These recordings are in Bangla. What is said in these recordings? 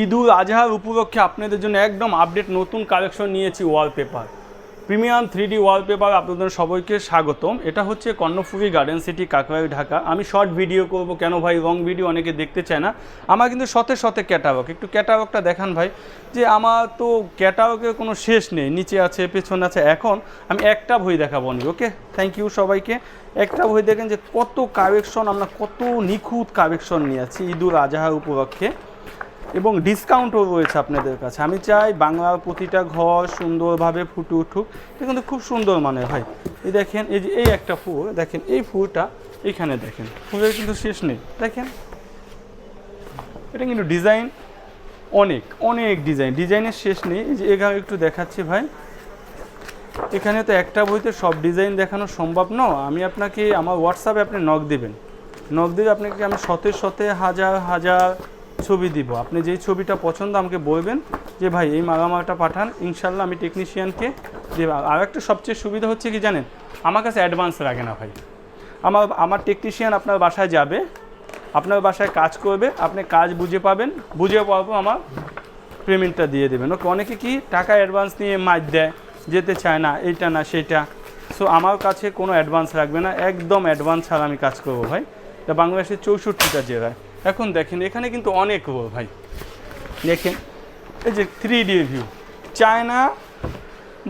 ঈদুল আজহার উপলক্ষে আপনাদের জন্য একদম আপডেট নতুন কালেকশন নিয়েছি ওয়ালপেপার, প্রিমিয়াম 3D ওয়ালপেপার। আপনাদের সবাইকে স্বাগতম। এটা হচ্ছে কর্ণফুলী গার্ডেন সিটি, কাকরাইল, ঢাকা। আমি শর্ট ভিডিও করব কেন ভাই, লং ভিডিও অনেকে দেখতে চায় না। আমার কিন্তু শতে শতে ক্যাটালগ, একটু ক্যাটালগটা দেখান ভাই। যে আমার তো ক্যাটালগের কোনো শেষ নেই, নিচে আছে, পেছনে আছে। এখন আমি একটা বই দেখাবো নি। ওকে, থ্যাংক ইউ সবাইকে। একটা বই দেখেন যে কত কালেকশন, আমরা কত নিখুঁত কালেকশন নিয়েছি ঈদুল আজহার উপলক্ষে, এবং ডিসকাউন্টও রয়েছে আপনাদের কাছে। আমি চাই বাংলার প্রতিটা ঘর সুন্দরভাবে ফুটে উঠুক। এটা কিন্তু খুব সুন্দর মানে ভাই। এই দেখেন, এই যে এই একটা ফুল দেখেন, এই ফুলটা এইখানে দেখেন, ফুলের কিন্তু শেষ নেই। দেখেন এটা কিন্তু ডিজাইন অনেক অনেক ডিজাইনের শেষ নেই। এই যে এখানে একটু দেখাচ্ছি ভাই, এখানে তো একটা বইতে সব ডিজাইন দেখানো সম্ভব নয়। আমি আপনাকে আমার হোয়াটসঅ্যাপে আপনি নক দেবেন, নক দিয়ে আপনাকে আমি শতে শতে হাজার হাজার ছবি দিব। আপনি যেই ছবিটা পছন্দ আমাকে বলবেন যে ভাই এই মালামালটা পাঠান, ইনশাল্লাহ আমি টেকনিশিয়ানকে দেব। আর একটা সবচেয়ে সুবিধা হচ্ছে কি জানেন, আমার কাছে অ্যাডভান্স লাগে না ভাই। আমার টেকনিশিয়ান আপনার বাসায় যাবে, আপনার বাসায় কাজ করবে, আপনি কাজ বুঝে পাবেন, বুঝে পাবো আমার পেমেন্টটা দিয়ে দেবেন। ওকে, অনেকে কি টাকা অ্যাডভান্স নিয়ে মাছ দেয়, যেতে চায় না, এইটা না সেইটা। সো আমার কাছে কোনো অ্যাডভান্স রাখবে না, একদম অ্যাডভান্স ছাড়া আমি কাজ করবো ভাই। এটা বাংলাদেশের 64টা জেলায়। এখন দেখেন এখানে কিন্তু অনেক রোল ভাই। দেখেন এই যে 3D ভিউ, চায়না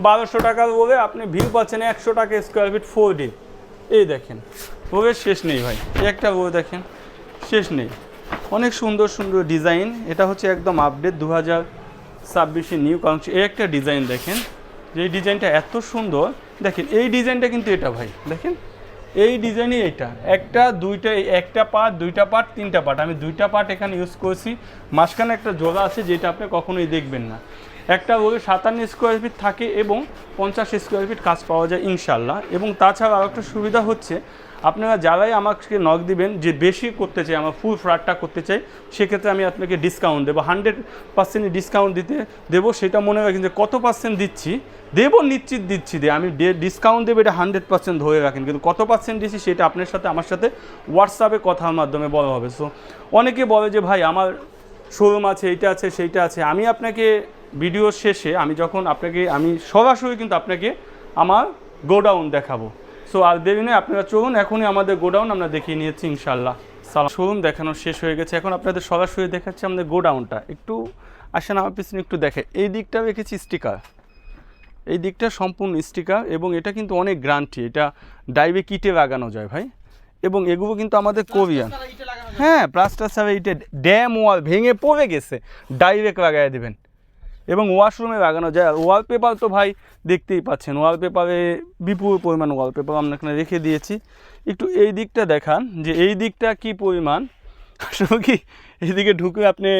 1200 টাকার বলে আপনি ভিউ পাচ্ছেন 100 টাকা স্কোয়ার ফিট 4D। এই দেখেন রোলের শেষ নেই ভাই। এই একটা রোল দেখেন, শেষ নেই। অনেক সুন্দর সুন্দর ডিজাইন। এটা হচ্ছে একদম আপডেট 2026 নিউ কালেকশন। এই একটা ডিজাইন দেখেন, যে ডিজাইনটা এত সুন্দর। দেখেন এই ডিজাইনটা কিন্তু এটা ভাই, দেখেন এই ডিজাইনই এটা একটা দুইটা, একটা পার্ট, দুইটা পার্ট, তিনটা পার্ট। আমি দুইটা পার্ট এখানে ইউজ করছি। মাঝখানে একটা জোড়া আছে যেটা আপনি কখনোই দেখবেন না। একটা বলে 57 স্কোয়ার ফিট থাকে এবং 50 স্কোয়ার ফিট কাজ পাওয়া যায় ইনশাল্লাহ। এবং তাছাড়া আর একটা সুবিধা হচ্ছে, আপনারা যারাই আমাকে নক দিবেন যে বেশি করতে চাই, আমার ফুল ফ্ল্যাটটা করতে চাই, সেক্ষেত্রে আমি আপনাকে ডিসকাউন্ট দেবো, 100% ডিসকাউন্ট দেবো। সেটা মনে রাখেন যে কত পার্সেন্ট দিচ্ছি, দেবো নিশ্চিত দিচ্ছি, আমি ডিসকাউন্ট দেবো, এটা 100% ধরে রাখেন। কিন্তু কত পার্সেন্ট দিচ্ছি সেটা আপনার সাথে আমার সাথে হোয়াটসঅ্যাপে কথার মাধ্যমে বলা হবে। সো অনেকে বলে যে ভাই আমার শোরুম আছে, এইটা আছে, সেইটা আছে। আমি আপনাকে ভিডিওর শেষে আমি সরাসরি কিন্তু আপনাকে আমার গোডাউন দেখাবো। সো আর দেরি নেই, আপনারা চলুন এখনই আমাদের গোডাউন আমরা দেখিয়ে নিয়েছি ইনশাল্লাহ। শোরুম দেখানো শেষ হয়ে গেছে, এখন আপনাদের সরাসরি দেখাচ্ছি আমাদের গোডাউনটা। একটু আসেন আমার পিছনে একটু দেখে। এই দিকটা রেখেছি স্টিকার, এই দিকটা সম্পূর্ণ স্টিকার, এবং এটা কিন্তু অনেক গ্যারান্টি। এটা ডাইভে কিটে লাগানো যায় ভাই, এবং এগুলো কিন্তু আমাদের কোরিয়ান। হ্যাঁ, প্লাস্টার ছাড়া এটা ড্যাম ওয়াল ভেঙে পড়ে গেছে, ডাইরেক্ট লাগাই দেবেন, এবং ওয়াশরুমে লাগানো যায়। আর ওয়ালপেপার তো ভাই দেখতেই পাচ্ছেন, ওয়ালপেপারে বিপুল পরিমাণ ওয়ালপেপার আমরা এখানে রেখে দিয়েছি। একটু এই দিকটা দেখান যে এই দিকটা কি পরিমাণ, আসলে কি এইদিকে ঢুকে আপনি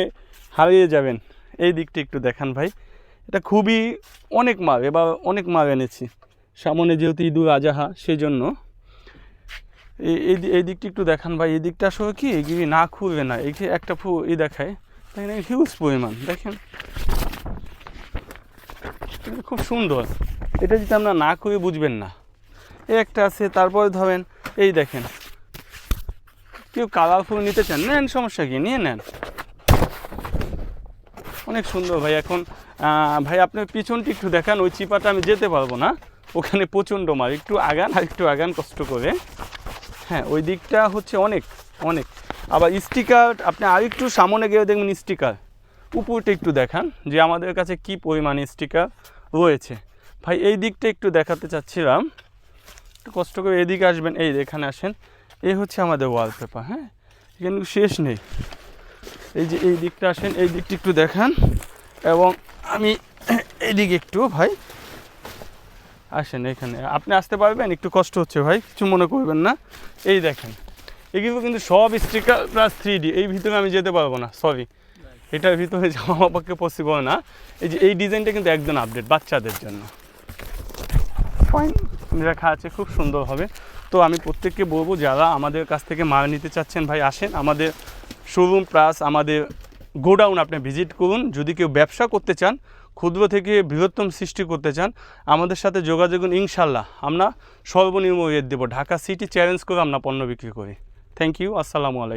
হারিয়ে যাবেন। এই দিকটা একটু দেখান ভাই, এটা খুবই অনেক মাল, এবার অনেক মাল এনেছি সামনে, যেহেতু ঈদুল আজহা সেই জন্য। এই দিকটা একটু দেখান ভাই। এই দিকটা আসলে কি এগুলি না খুলবে না, এই একটা দেখায়, দেখেন হিউজ পরিমাণ। দেখেন খুব সুন্দর, এটা যদি আমরা না খুলে বুঝবেন না। এই একটা আছে, তারপরে ধরেন এই দেখেন, কেউ কালারফুল নিতে চান, নেন, সমস্যা কি, নিয়ে নেন। অনেক সুন্দর ভাই। এখন ভাই আপনার পিছনটি একটু দেখান, ওই চিপাটা আমি যেতে পারবো না, ওখানে প্রচণ্ড মার। একটু আগান কষ্ট করে। হ্যাঁ, ওই দিকটা হচ্ছে অনেক অনেক। আবার স্টিকার আপনি আরেকটু সামনে গিয়ে দেখবেন স্টিকার, উপরটা একটু দেখান যে আমাদের কাছে কি পরিমাণে স্টিকার রয়েছে ভাই। এই দিকটা একটু দেখাতে চাচ্ছিলাম, একটু কষ্ট করে এদিকে আসবেন, এই এখানে আসেন। এই হচ্ছে আমাদের ওয়ালপেপার। হ্যাঁ, এখানে শেষ নেই। এই যে এই দিকটা আসেন, এই দিকটা একটু দেখান, এবং আমি এইদিকে একটু ভাই আসেন, এখানে আপনি আসতে পারবেন, একটু কষ্ট হচ্ছে ভাই, কিছু মনে করবেন না। এই দেখেন এগুলো কিন্তু সব স্টিকার প্লাস 3D। এই ভিতরে আমি যেতে পারবো না, সরি, এটার ভিতরে যাওয়া আমার পক্ষে পসিবল না। এই যে এই ডিজাইনটা কিন্তু একদম আপডেট বাচ্চাদের জন্য, ফাইন লেখা আছে, খুব সুন্দর হবে। তো আমি প্রত্যেককে বলবো যারা আমাদের কাছ থেকে মাল নিতে চাচ্ছেন ভাই, আসেন আমাদের শোরুম প্লাস আমাদের গোডাউন আপনি ভিজিট করুন। যদি কেউ ব্যবসা করতে চান, ক্ষুদ্র থেকে বৃহত্তম সৃষ্টি করতে চান, আমাদের সাথে যোগাযোগ করুন, ইনশাল্লাহ আমরা সর্বনিম্ন রেট দেবো। ঢাকা সিটি চ্যালেঞ্জ করে আমরা পণ্য বিক্রি করি। থ্যাংক ইউ, আসসালামু আলাইকুম।